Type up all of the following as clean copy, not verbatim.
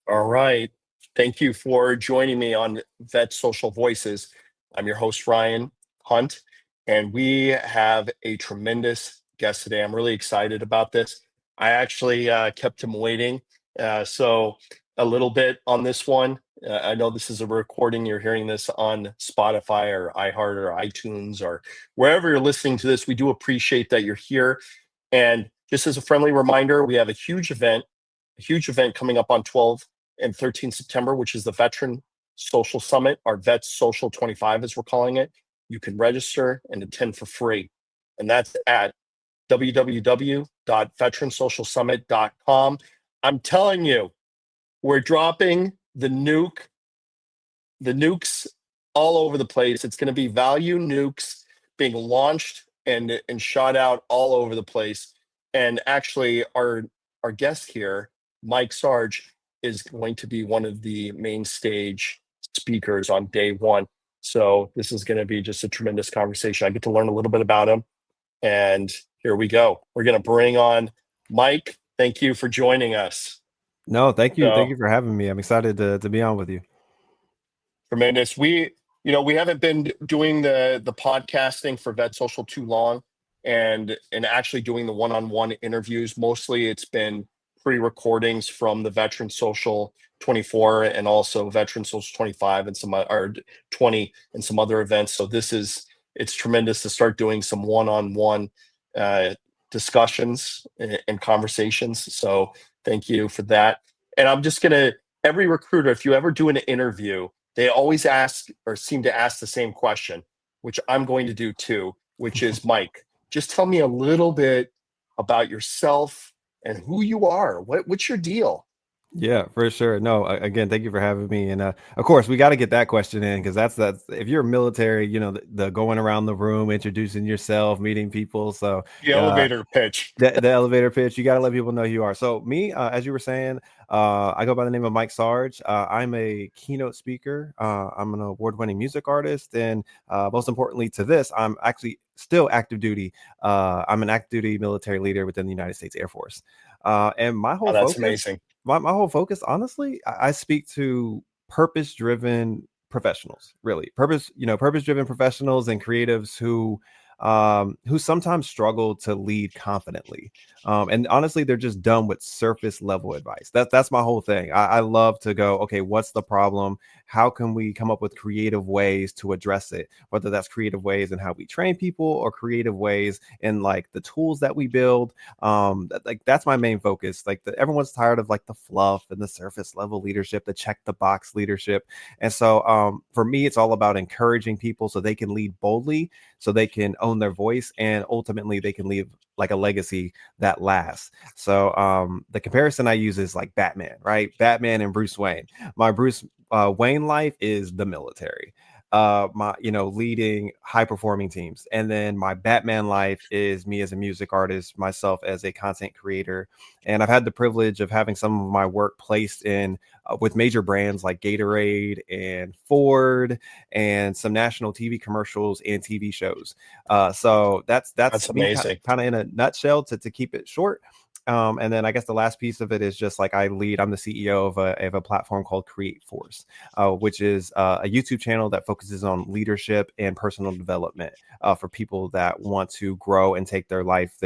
All right. Thank you for joining me on VETSOCIAL Voices. I'm your host, Ryan Hunt, and we have a tremendous guest today. I'm really excited about this. I actually kept him waiting. So, a little bit on this one. I know this is a recording. You're hearing this on Spotify or iHeart or iTunes or wherever you're listening to this. We do appreciate that you're here. And just as a friendly reminder, we have a huge event coming up on 12 and 13 September, which is the Veteran Social Summit, our Vets Social 25, as we're calling it. You can register and attend for free. And that's at www.veteransocialsummit.com. I'm telling you, we're dropping the nukes all over the place. It's going to be value nukes being launched and shot out all over the place. And actually, our guest here, Mike Sarge, is going to be one of the main stage speakers on day one. So this is going to be just a tremendous conversation. I get to learn a little bit about him. And here we go. We're going to bring on Mike. Thank you for joining us. No, thank you. Thank So you for having me. I'm excited to be on with you. tremendous. We haven't been doing the podcasting for Vet Social too long, and actually doing the one-on-one interviews. Mostly, it's been pre-recordings from the Veteran Social 24 and also Veteran Social 25 and or 20 and some other events. So it's tremendous to start doing some one-on-one discussions and conversations. So thank you for that. And I'm just gonna every recruiter, if you ever do an interview, they always ask or seem to ask the same question, which I'm going to do too, which is Mike, just tell me a little bit about yourself and who you are. What's your deal? Yeah, for sure. No, again, thank you for having me. And of course, we got to get that question in because that's if you're military, the going around the room, introducing yourself, meeting people. So The uh, elevator pitch. the elevator pitch, you got to let people know who you are. So me, as you were saying, I go by the name of Mike Sarge. I'm a keynote speaker. I'm an award-winning music artist, and most importantly to this, I'm actually still active duty. I'm an active duty military leader within the United States Air Force. And my Oh, whole that's focus, amazing. my whole focus, honestly, I speak to purpose-driven professionals, really purpose-driven professionals and creatives who sometimes struggle to lead confidently. And honestly, they're just done with surface level advice. That's my whole thing. I love to go, okay, what's the problem? How can we come up with creative ways to address it? Whether that's creative ways in how we train people or creative ways in like the tools that we build. That's my main focus. Everyone's tired of like the fluff and the surface level leadership, the check the box leadership. And so for me, it's all about encouraging people so they can lead boldly, so they can own their voice, and ultimately they can leave like a legacy that lasts. So the comparison I use is like Batman, right? Batman and Bruce Wayne. My Bruce Wayne life is the military. My leading high performing teams, and then my Batman life is me as a music artist, myself as a content creator. And I've had the privilege of having some of my work placed in with major brands like Gatorade and Ford and some national TV commercials and TV shows. So that's That's me amazing. kind of in a nutshell to keep it short. And then I guess the last piece of it is just like I'm the CEO of a platform called Create Force, which is a YouTube channel that focuses on leadership and personal development for people that want to grow and take their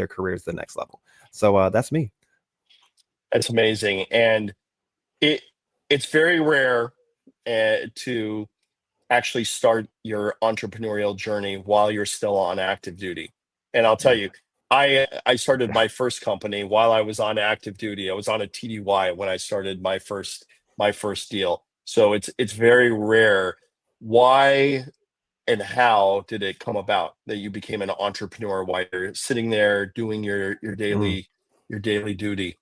careers to the next level. So that's me. That's amazing. And it it's very rare to actually start your entrepreneurial journey while you're still on active duty. And I'll tell you, I started my first company while I was on active duty. I was on a TDY when I started my first deal. So it's very rare. Why and how did it come about that you became an entrepreneur while you're sitting there doing your Mm. daily duty?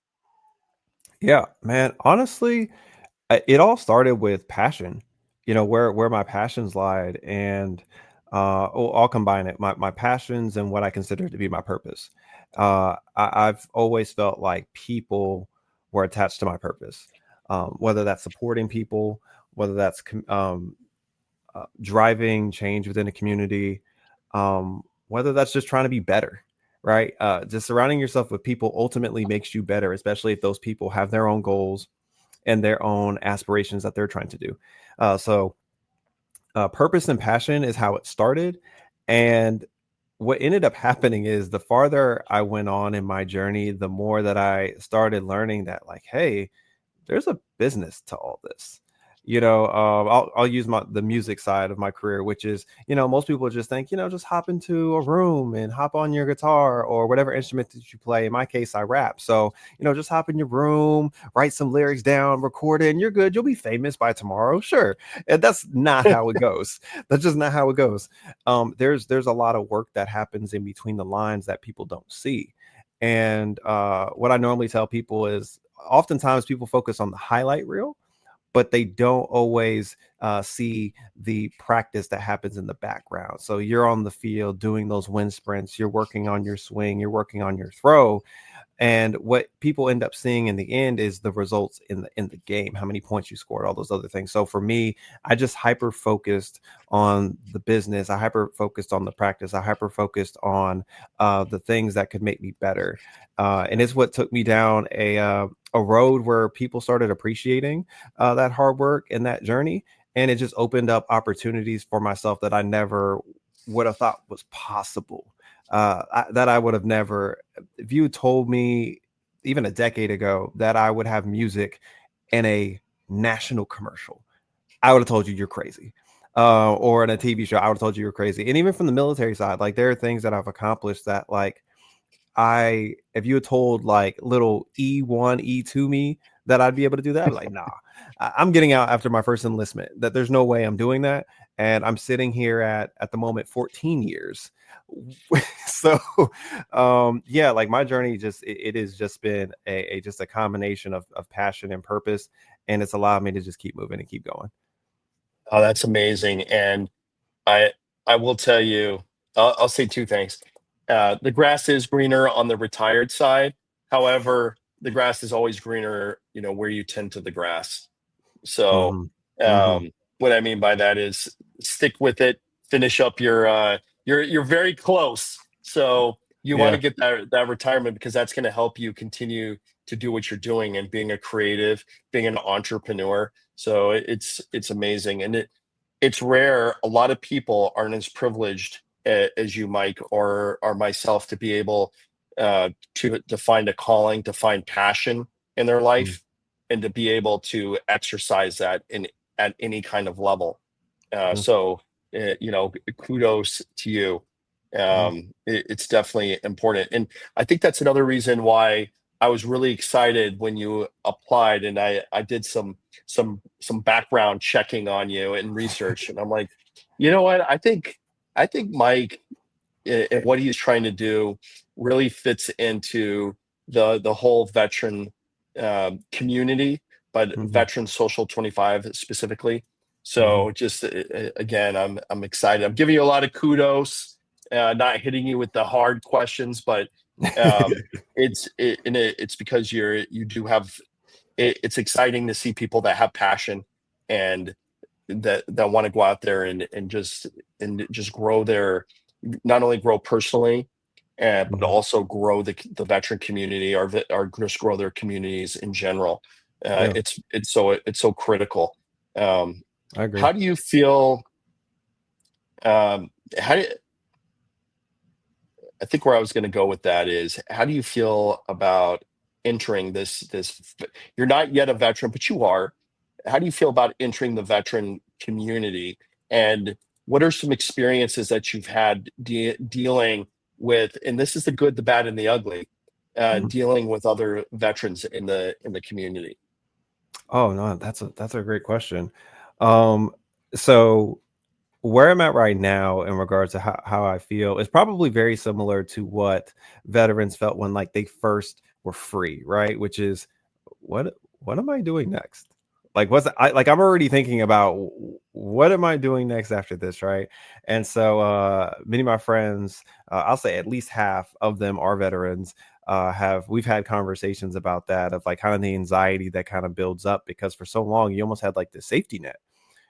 Yeah, man. Honestly, it all started with passion. Where my passions lied, and I'll combine it. My passions and what I consider to be my purpose. I've always felt like people were attached to my purpose, whether that's supporting people, whether that's driving change within a community, whether that's just trying to be better, right? Just surrounding yourself with people ultimately makes you better, especially if those people have their own goals and their own aspirations that they're trying to do. Purpose and passion is how it started. And what ended up happening is the farther I went on in my journey, the more that I started learning that, like, hey, there's a business to all this. I'll use the music side of my career, which is, most people just think, just hop into a room and hop on your guitar or whatever instrument that you play. In my case, I rap. So, just hop in your room, write some lyrics down, record it, and you're good. You'll be famous by tomorrow. Sure. And that's not how it goes. That's just not how it goes. There's a lot of work that happens in between the lines that people don't see. And what I normally tell people is, oftentimes people focus on the highlight reel, but they don't always see the practice that happens in the background. So you're on the field doing those wind sprints, you're working on your swing, you're working on your throw. And what people end up seeing in the end is the results in the game, how many points you scored, all those other things. So for me, I just hyper focused on the business. I hyper focused on the practice. I hyper focused on the things that could make me better. And it's what took me down a road where people started appreciating that hard work and that journey. And it just opened up opportunities for myself that I never would have thought was possible. That I would have never, if you told me even a decade ago that I would have music in a national commercial, I would have told you you're crazy. Or in a TV show, I would have told you you're crazy. And even from the military side, like, there are things that I've accomplished that, like, if you had told like little E1, E2 me that I'd be able to do that, I'd be like, nah, I'm getting out after my first enlistment, that there's no way I'm doing that. And I'm sitting here at the moment 14 years. So yeah, like, my journey it has just been just a combination of passion and purpose, and it's allowed me to just keep moving and keep going. Oh, that's amazing. And I I will tell you, I'll say two things. The grass is greener on the retired side. However, the grass is always greener, where you tend to the grass. So, Hmm. Hmm. what I mean by that is, stick with it, finish up you're very close. So you want to Yeah. get that retirement, because that's going to help you continue to do what you're doing and being a creative, being an entrepreneur. So it's amazing, and it's rare. A lot of people aren't as privileged as you, Mike, or myself, to be able to find a calling, to find passion in their Mm. life, and to be able to exercise that in at any kind of level. Yeah. So, kudos to you. Yeah. It's definitely important, and I think that's another reason why I was really excited when you applied, and I did some background checking on you and research, and I'm like, you know what? I think Mike, and what he's trying to do, really fits into the whole veteran community, but Hmm. veteran social 25 specifically. Hmm. So, just again, I'm excited. I'm giving you a lot of kudos, not hitting you with the hard questions, but um, it's because you do have. It's exciting to see people that have passion, and that want to go out there and just grow their, not only grow personally, but Hmm. also grow the veteran community, or just grow their communities in general. Yeah, It's so critical. Um, I agree. how do you feel? How do I think where I was going to go with that is, how do you feel about entering this? You're not yet a veteran, but you are. How do you feel about entering the veteran community? And what are some experiences that you've had dealing with? And this is the good, the bad, and the ugly. Mhm. Dealing with other veterans in the community. Oh no, that's a great question. Um, so where I'm at right now in regards to how I feel is probably very similar to what veterans felt when, like, they first were free, right? Which is, what am I doing next? Like, I'm already thinking about, what am I doing next after this, right? And so many of my friends, I'll say at least half of them are veterans. We've had conversations about that, of like kind of the anxiety that kind of builds up, because for so long you almost had like the safety net.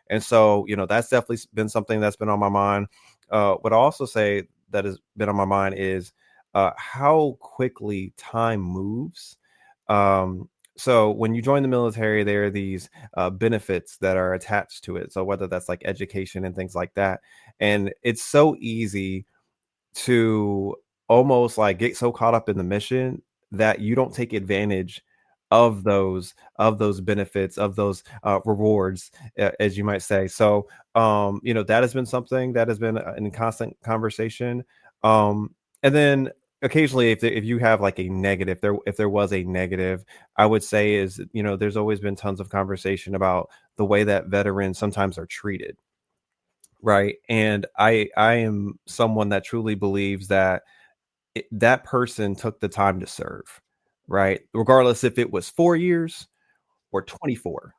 And so, that's definitely been something that's been on my mind. What I also say that has been on my mind is how quickly time moves. Um, So when you join the military, there are these benefits that are attached to it. So whether that's like education and things like that, and it's so easy to almost like get so caught up in the mission that you don't take advantage of those benefits, of those rewards, as you might say. So that has been something that has been in constant conversation. And then occasionally, if you have like a negative, if there was a negative, I would say is, there's always been tons of conversation about the way that veterans sometimes are treated, right? And I am someone that truly believes that that person took the time to serve, right? Regardless if it was 4 years or 24.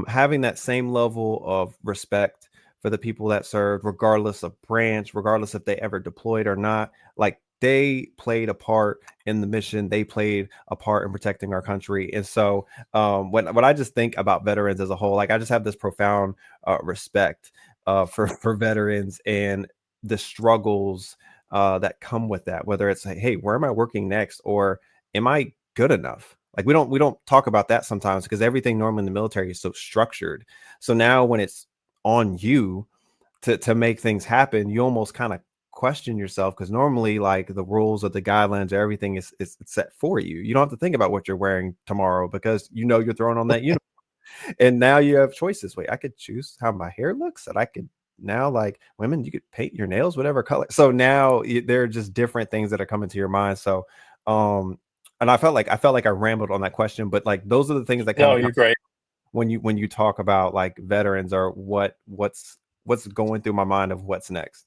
Having that same level of respect for the people that served, regardless of branch, regardless if they ever deployed or not, like they played a part in the mission. They played a part in protecting our country. And so when I just think about veterans as a whole, like I just have this profound respect for veterans and the struggles that come with that, whether it's like, hey, where am I working next? Or am I good enough? Like we don't talk about that sometimes because everything normally in the military is so structured. So now when it's on you to make things happen, you almost kind of question yourself because normally like the rules or the guidelines or everything is set for you. You don't have to think about what you're wearing tomorrow because you're throwing on that uniform. And now you have choices. Wait, I could choose how my hair looks, and I could now, like women, you could paint your nails whatever color. So now there are just different things that are coming to your mind. So um and I felt like I rambled on that question, but like those are the things that kind No, of come you're great. when you talk about like veterans or what's going through my mind of what's next.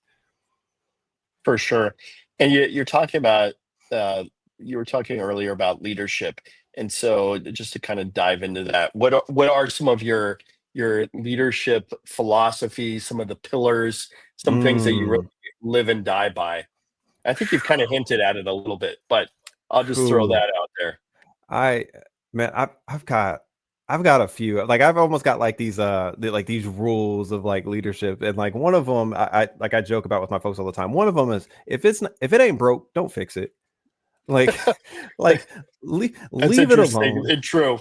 For sure. And you're talking about, uh, you were talking earlier about leadership. And so just to kind of dive into that, what are some of your leadership philosophies, some of the pillars, some things that you really Mm, live and die by? I think you've kind of hinted at it a little bit, but I'll just throw whew. that out there. I man, I've got a few. Like I've almost got like these like these rules of like leadership, and like one of them I like I joke about with my folks all the time. One of them is if it ain't broke, don't fix it. Like like That's leave it interesting alone. and true.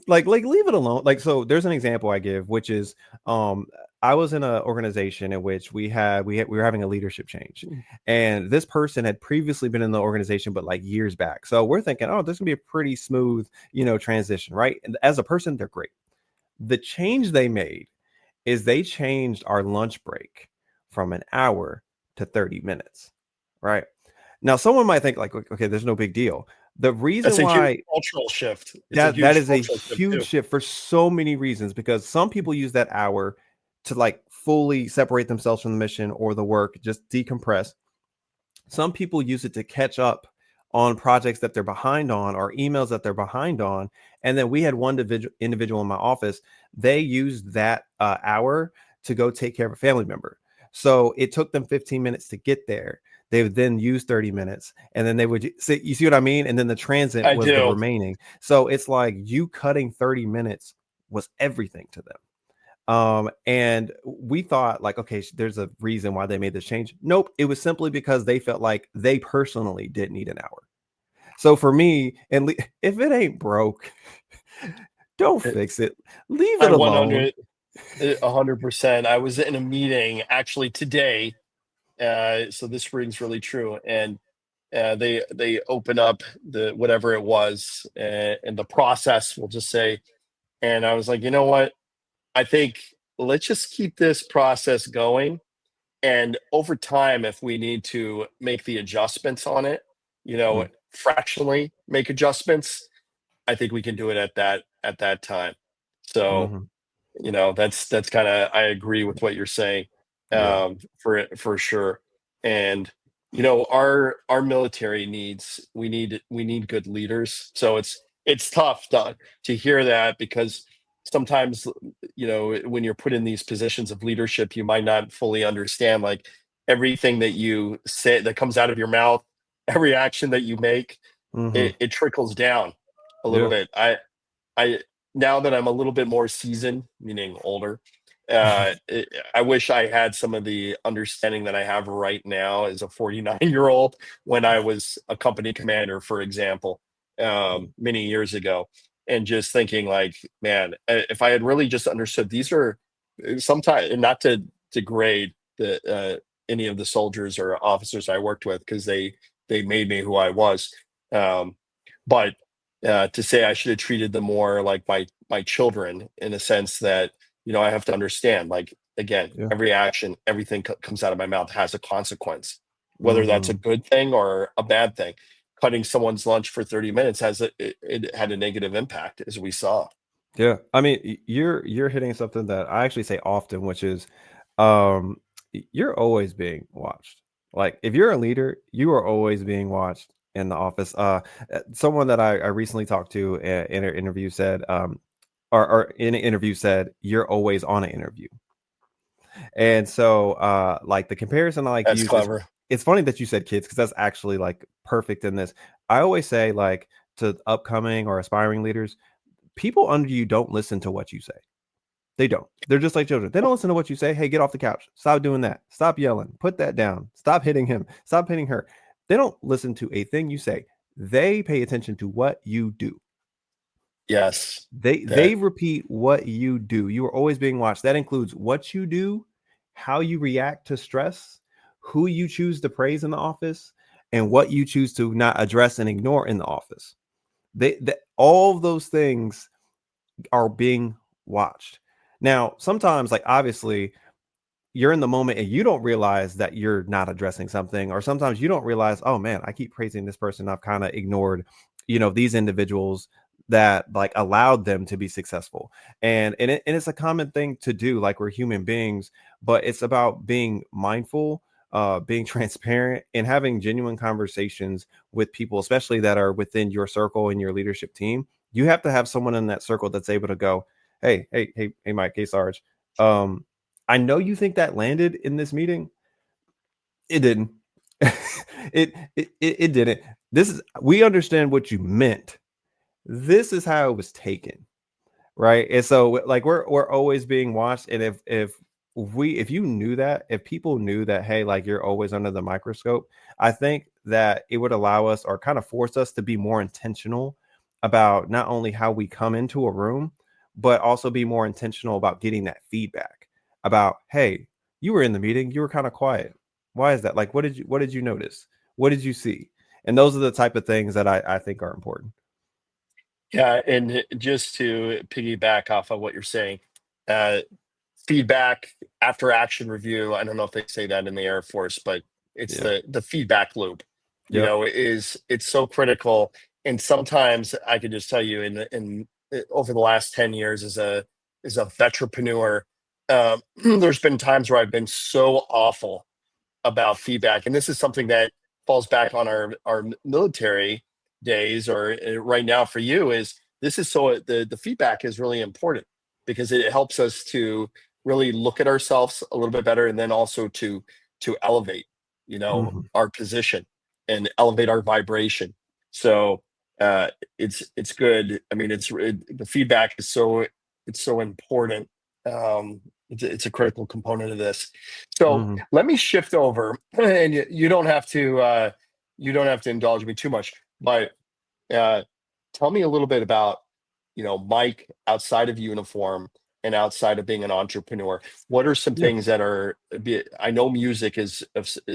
Like leave it alone. Like so there's an example I give, which is um I was in an organization in which we were having a leadership change, and this person had previously been in the organization but like years back. So we're thinking, oh, this can be a pretty smooth transition, right? And as a person they're great. The change they made is they changed our lunch break from an hour to 30 minutes, right? Now someone might think like, okay, there's no big deal. The That's reason a huge why cultural shift. It's a that huge is a cultural shift huge too. shift for so many reasons, because some people use that hour to like fully separate themselves from the mission or the work, just decompress. Some people use it to catch up on projects that they're behind on or emails that they're behind on. And then we had one individual in my office, they used that hour to go take care of a family member. So it took them 15 minutes to get there. They would then use 30 minutes, and then they would see, you see what I mean? And then the transit I was the do. remaining. So it's like you cutting 30 minutes was everything to them. And we thought like, okay, there's a reason why they made this change. Nope, it was simply because they felt like they personally did need an hour. So for me, if it ain't broke, don't fix it. Leave I it alone. 100%. I was in a meeting actually today, so this rings really true. And they open up the whatever it was, and the process, we'll just say. And I was like, you know what? I think let's just keep this process going. And over time, if we need to make the adjustments on it, Mm, fractionally make adjustments, I think we can do it at that time. So mhm. that's kind of, I agree with what you're saying, Yeah. for sure. And our military needs, we need good leaders. So it's tough to hear that, because sometimes, when you're put in these positions of leadership, you might not fully understand like everything that you say that comes out of your mouth, every action that you make, Hmm. it trickles down a little Yeah. bit. I Now that I'm a little bit more seasoned, meaning older, I wish I had some of the understanding that I have right now as a 49-year-old when I was a company commander, for example, many years ago. and just thinking like, man, if I had really just understood these are sometimes, not to degrade any of the soldiers or officers I worked with, because they made me who I was. Um, but to say I should have treated them more like my children, in a sense that, I have to understand, like, again, Yeah. every action, everything comes out of my mouth has a consequence, whether that's a Hmm. good thing or a bad thing. Cutting someone's lunch for 30 minutes it had a negative impact, as we saw. Yeah. I mean, you're hitting something that I actually say often, which is, um, you're always being watched. Like if you're a leader, you are always being watched in the office. Someone that I recently talked to in an interview said, or in an interview said, you're always on an interview. And so, like the comparison I like to That's use is, clever. it's funny that you said kids because that's actually like perfect in this. I always say like to upcoming or aspiring leaders, people under you don't listen to what you say. They don't. They're just like children. They don't listen to what you say. Hey, get off the couch. Stop doing that. Stop yelling. Put that down. Stop hitting him. Stop hitting her. They don't listen to a thing you say. They pay attention to what you do. Yes. They That repeat what you do. You are always being watched. That includes what you do, how you react to stress, who you choose to praise in the office, and what you choose to not address and ignore in the office. They all of those things are being watched. Now, sometimes, like obviously, you're in the moment and you don't realize that you're not addressing something, or sometimes you don't realize, oh man, I keep praising this person, I've kind of ignored, these individuals that like allowed them to be successful. And it's a common thing to do, like we're human beings, but it's about being mindful, being transparent, and having genuine conversations with people, especially that are within your circle and your leadership team. You have to have someone in that circle that's able to go, hey Mike, hey Sarge, I know you think that landed in this meeting. It didn't. It didn't. We understand what you meant. This is how it was taken, right? And so like we're always being watched. And if you knew that, if people knew that, hey, like you're always under the microscope, I think that it would allow us, or kind of force us, to be more intentional about not only how we come into a room, but also be more intentional about getting that feedback about, hey, you were in the meeting, you were kind of quiet. Why is that? Like, what did you notice? What did you see? And those are the type of things that I think are important. Yeah, and just to piggyback off of what you're saying, uh, feedback after action review. I don't know if they say that in the Air Force, but it's Yeah. the feedback loop. Yep. It's so critical. And sometimes I could just tell you, in over the last 10 years as a veteranpreneur, there's been times where I've been so awful about feedback, and this is something that falls back on our military days, or right now for you, is this is so the feedback is really important, because it helps us to really look at ourselves a little bit better, and then also to elevate, Mhm. our position, and elevate our vibration. So uh it's good. I mean, the feedback is so important. It's a critical component of this. So Mhm. let me shift over, and you don't have to indulge me too much, but uh, tell me a little bit about, Mike, outside of uniform and outside of being an entrepreneur. What are some Yeah. things that I know music is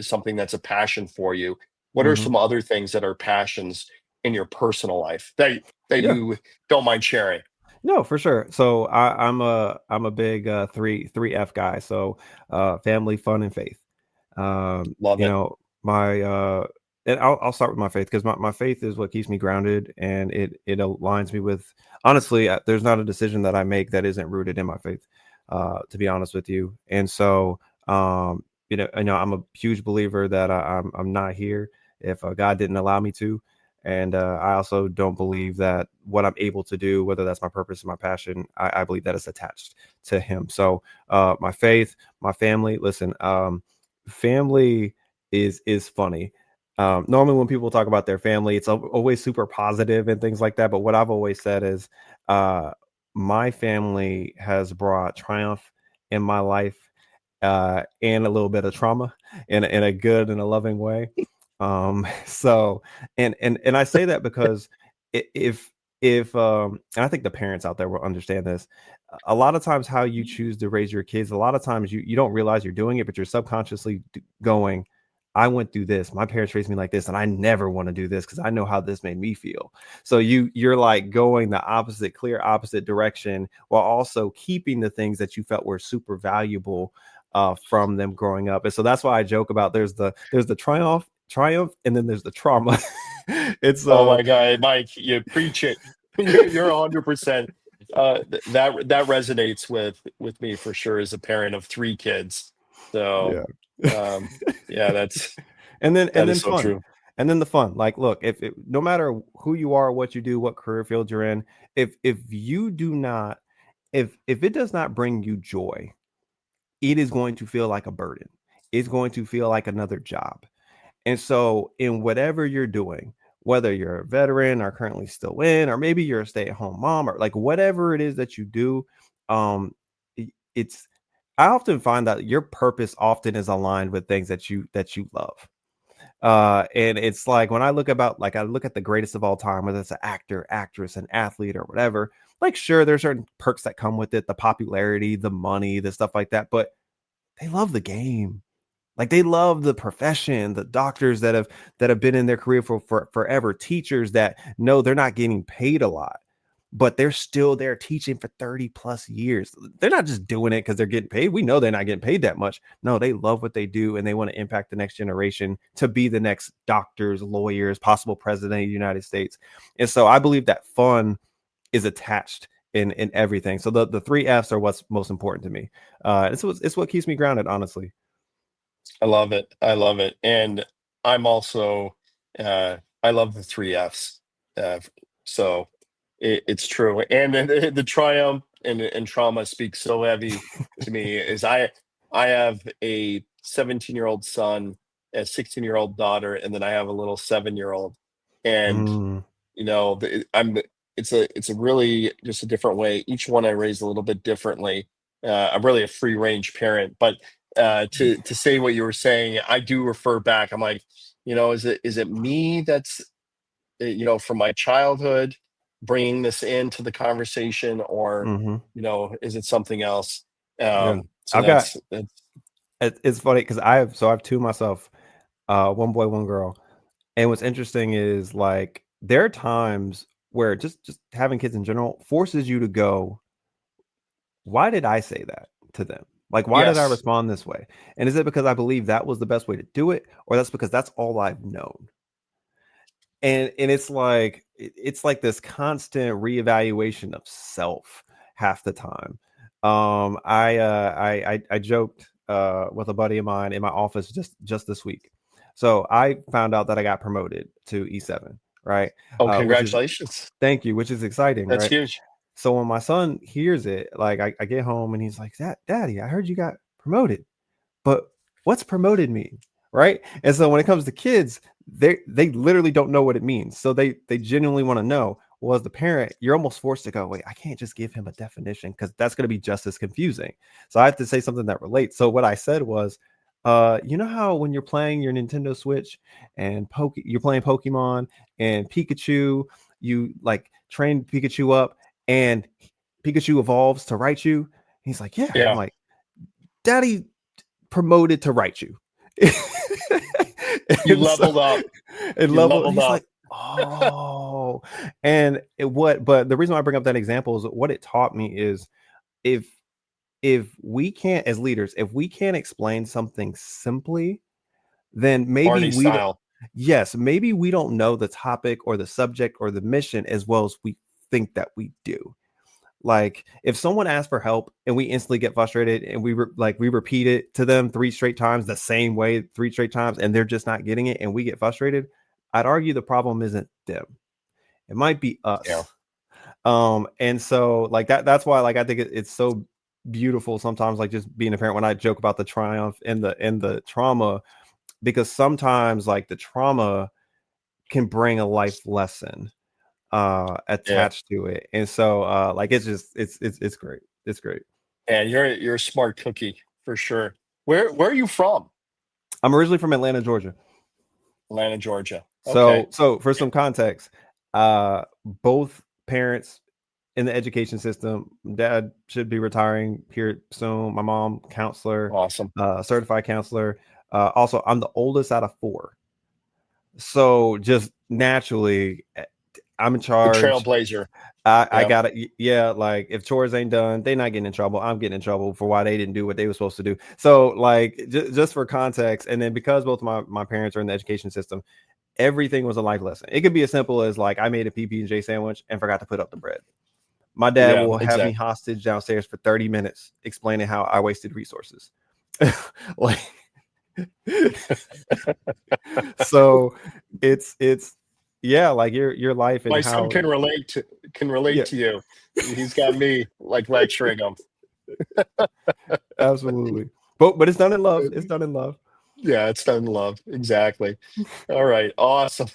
something that's a passion for you. What are Mhm. some other things that are passions in your personal life that Yeah. you don't mind sharing? No, for sure. So I'm a big three F guy. So family, fun, and faith. Love it. My and I'll start with my faith, because my faith is what keeps me grounded, and it aligns me with, honestly, there's not a decision that I make that isn't rooted in my faith, to be honest with you. And so I'm a huge believer that I'm not here if God didn't allow me to. And I also don't believe that what I'm able to do, whether that's my purpose or my passion, I believe that is attached to Him. So my faith, my family. Listen, family is funny. Normally, when people talk about their family, it's always super positive and things like that. But what I've always said is, uh, my family has brought triumph in my life, and a little bit of trauma in a good and a loving way. So, and I say that because if if and I think the parents out there will understand this, a lot of times how you choose to raise your kids, a lot of times you don't realize you're doing it, but you're subconsciously going, I went through this, my parents raised me like this, and I never want to do this because I know how this made me feel. So you're like going the opposite, clear opposite direction, while also keeping the things that you felt were super valuable from them growing up. And so that's why I joke about there's the triumph, and then there's the trauma. It's Oh my God, Mike, you preach it. You're 100%. That resonates with me for sure as a parent of three kids. So, yeah. um, yeah, And that then is so fun. true. And then the fun. Like, look, if no matter who you are, what you do, what career field you're in, if you do not, if it does not bring you joy, it is going to feel like a burden. It's going to feel like another job. And so, in whatever you're doing, whether you're a veteran or currently still in, or maybe you're a stay-at-home mom, or like whatever it is that you do, um, it's I often find that your purpose often is aligned with things that you love. And it's like when I look at the greatest of all time, whether it's an actor, actress, an athlete, or whatever. Like, sure, there's certain perks that come with it, the popularity, the money, the stuff like that, but they love the game. Like, they love the profession, the doctors that have been in their career for forever, teachers that know they're not getting paid a lot, but they're still there teaching for 30 plus years. They're not just doing it because they're getting paid. We know they're not getting paid that much. No, they love what they do and they want to impact the next generation to be the next doctors, lawyers, possible president of the United States. And so I believe that fun is attached in everything. So the three F's are what's most important to me. It's what keeps me grounded, honestly. I love it. I love it. And I'm also, I love the three F's. Uh, so it's true. And then the triumph and trauma speaks so heavy to me is I have a 17-year-old son, a 16-year-old daughter, and then I have a little 7-year-old. And Mm, it's a really just a different way. Each one I raise a little bit differently. I'm really a free range parent, but to say what you were saying, I do refer back. I'm like, is it me that's from my childhood bringing this into the conversation, or hmm is it something else? Yeah, So I've got. that's It's funny because I have two myself, one boy, one girl. And what's interesting is like there are times where just having kids in general forces you to go, why did I say that to them? Like, why did I yes, respond this way? And is it because I believe that was the best way to do it, or that's because that's all I've known? And it's like this constant reevaluation of self half the time. I joked with a buddy of mine in my office just this week. So I found out that I got promoted to E7, right? oh, Which is congratulations, Thank you, which is exciting, that's right? huge. So when my son hears it, like I get home and he's like, Daddy, I heard you got promoted, but what's promoted mean, right? And so when it comes to kids, they literally don't know what it means, so they genuinely want to know. Well, as the parent, you're almost forced to go, wait, I can't just give him a definition because that's going to be just as confusing. So I have to say something that relates. So what I said was, you know how when you're playing your Nintendo Switch and you're playing Pokemon and Pikachu, you like train Pikachu up and Pikachu evolves to Raichu. He's like, yeah. I'm Yeah, like, Daddy promoted to Raichu. you and so leveled up. and You level, leveled he's up. like, oh, but the reason why I bring up that example is what it taught me is if we can't, as leaders, if we can't explain something simply, then maybe Barney we don't, style. yes, maybe we don't know the topic or the subject or the mission as well as we think that we do. Like if someone asks for help and we instantly get frustrated and we repeat it to them three straight times the same way three straight times and they're just not getting it and we get frustrated, I'd argue the problem isn't them. It might be Yeah. us. And so like that's why like I think it's so beautiful sometimes, like just being a parent, when I joke about the triumph and the trauma, because sometimes like the trauma can bring a life lesson Yeah. attached to it. And so like it's just it's great. It's great. And you're a smart cookie for sure. Where are you from? I'm originally from Atlanta, Georgia. Atlanta, Georgia. Okay. So for some context, both parents in the education system. Dad should be retiring here soon. My mom, counselor, Awesome. certified counselor. Also, I'm the oldest out of 4. So just naturally, I'm in The charge. trailblazer. I Yeah. got it. Yeah, like if chores ain't done, they not getting in trouble. I'm getting in trouble for why they didn't do what they were supposed to do. So like just for context, and then because both my parents are in the education system, everything was a life lesson. It could be as simple as like I made a PB&J sandwich and forgot to put up the bread. My dad Yeah, will have me exactly. hostage downstairs for 30 minutes explaining how I wasted resources. Like so it's yeah, like your life and My son how can relate yeah, to you. He's got me like lecturing him. absolutely. But it's done in love. It's done in love. Yeah, it's done in love. Exactly. All right. Awesome.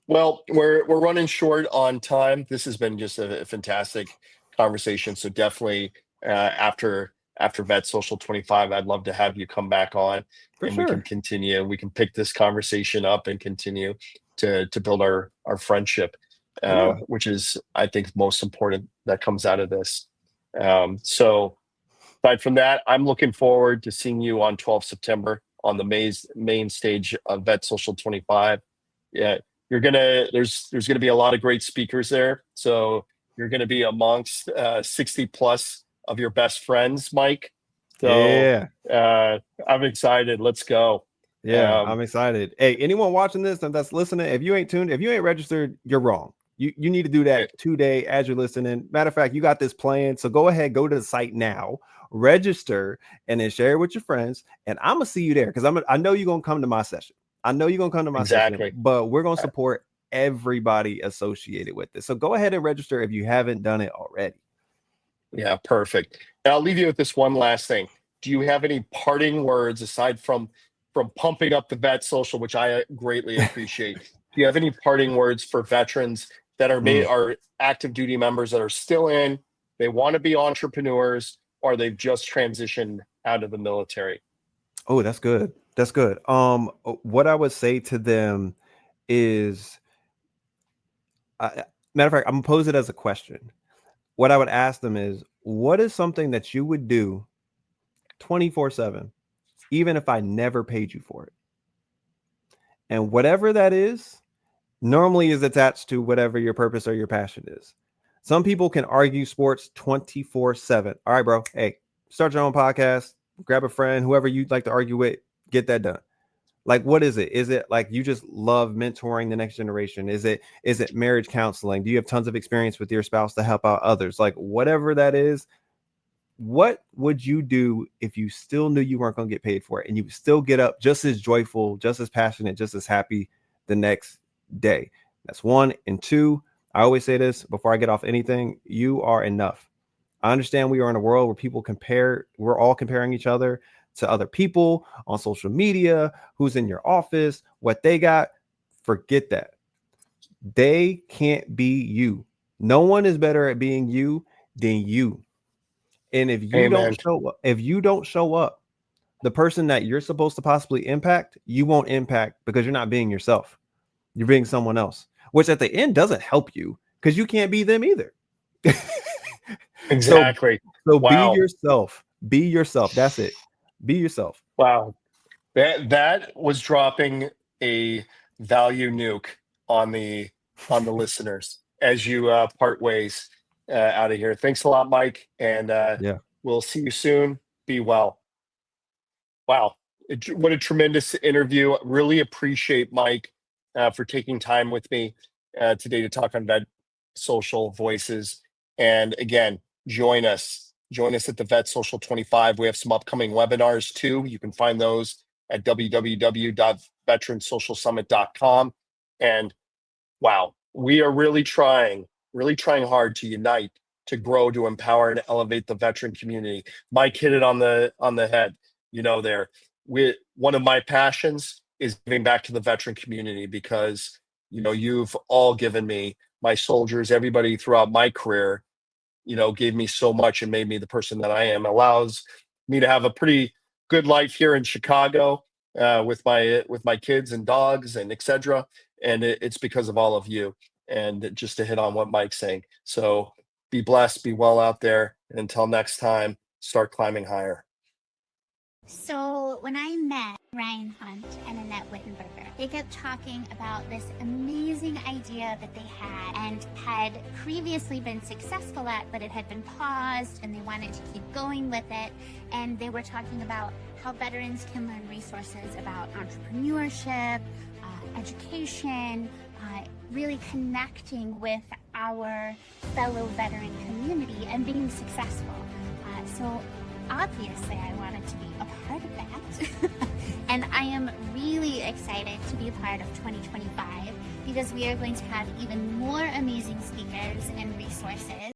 Well, we're running short on time. This has been just a fantastic conversation. So definitely after Vet Social 25, I'd love to have you come back on For and we can sure. continue. We can pick this conversation up and continue to build our friendship, Yeah. which is I think most important that comes out of this. So aside from that, I'm looking forward to seeing you on 12 September on the main stage of Vet Social 25. Yeah, there's gonna be a lot of great speakers there. So you're gonna be amongst 60 plus of your best friends, Mike. So Yeah. uh, I'm excited. Let's go. Yeah, Um, I'm excited. Hey, anyone watching this and that's listening, if you ain't tuned, if you ain't registered, you're wrong. You need to do eh, that today as you're listening. Matter of fact, you got this plan. So go ahead, go to the site now, register, and then share it with your friends. And I'm gonna see you there because I know you're gonna come to my session. I know you're gonna come to my session, exactly. but we're gonna Uh, support everybody associated with this. So go ahead and register if you haven't done it already. Yeah, perfect. And I'll leave you with this one last thing. Do you have any parting words aside from pumping up the vet social, which I greatly appreciate? Do you have any parting words for veterans that Mm. are active duty members that are still in, they want to be entrepreneurs, or they've just transitioned out of the military? Oh, that's good. That's good. What I would say to them is, matter of fact, I'm gonna pose it as a question. What I would ask them is, what is something that you would do 24/7, even if I never paid you for it? And whatever that is, normally is attached to whatever your purpose or your passion is. Some people can argue sports 24/7. All right, bro. Hey, start your own podcast, grab a friend, whoever you'd like to argue with, get that done. Like, what is it? Is it like you just love mentoring the next generation? Is it marriage counseling? Do you have tons of experience with your spouse to help out others? Like, whatever that is, what would you do if you still knew you weren't going to get paid for it and you would still get up just as joyful, just as passionate, just as happy the next day? That's one. And two, I always say this before I get off anything: you are enough. I understand we are in a world where people compare, we're all comparing each other to other people on social media, who's in your office, what they got. Forget that. They can't be you. No one is better at being you than you. And Amen. if you don't show up, the person that you're supposed to possibly impact, you won't impact because you're not being yourself. You're being someone else, which at the end doesn't help you because you can't be them either. so Exactly. so be Wow. yourself. Be yourself. That's it. Be yourself. Wow. That was dropping a value nuke on the listeners as you part ways out of here. Thanks a lot, Mike, and Yeah. we'll see you soon. Be well. Wow, what a tremendous interview! Really appreciate Mike for taking time with me today to talk on Vet Social Voices. And again, join us. Join us at the Vet Social 25. We have some upcoming webinars too. You can find those at www.veteransocialsummit.com. And wow, we are really trying hard to unite, to grow, to empower, and elevate the veteran community. Mike hit it on the head. There, one of my passions is giving back to the veteran community because you've all given me, my soldiers, everybody throughout my career, gave me so much and made me the person that I am. Allows me to have a pretty good life here in Chicago with my kids and dogs and etc. And it's because of all of you. and just to hit on what Mike's saying. So be blessed, be well out there. And until next time, start climbing higher. So when I met Ryan Hunt and Annette Wittenberger, they kept talking about this amazing idea that they and had previously been successful at, but it had been paused and they wanted to keep going with it. And they were talking about how veterans can learn resources about entrepreneurship, education, really connecting with our fellow veteran community and being successful. So obviously I wanted to be a part of that. And I am really excited to be a part of 2025 because we are going to have even more amazing speakers and resources.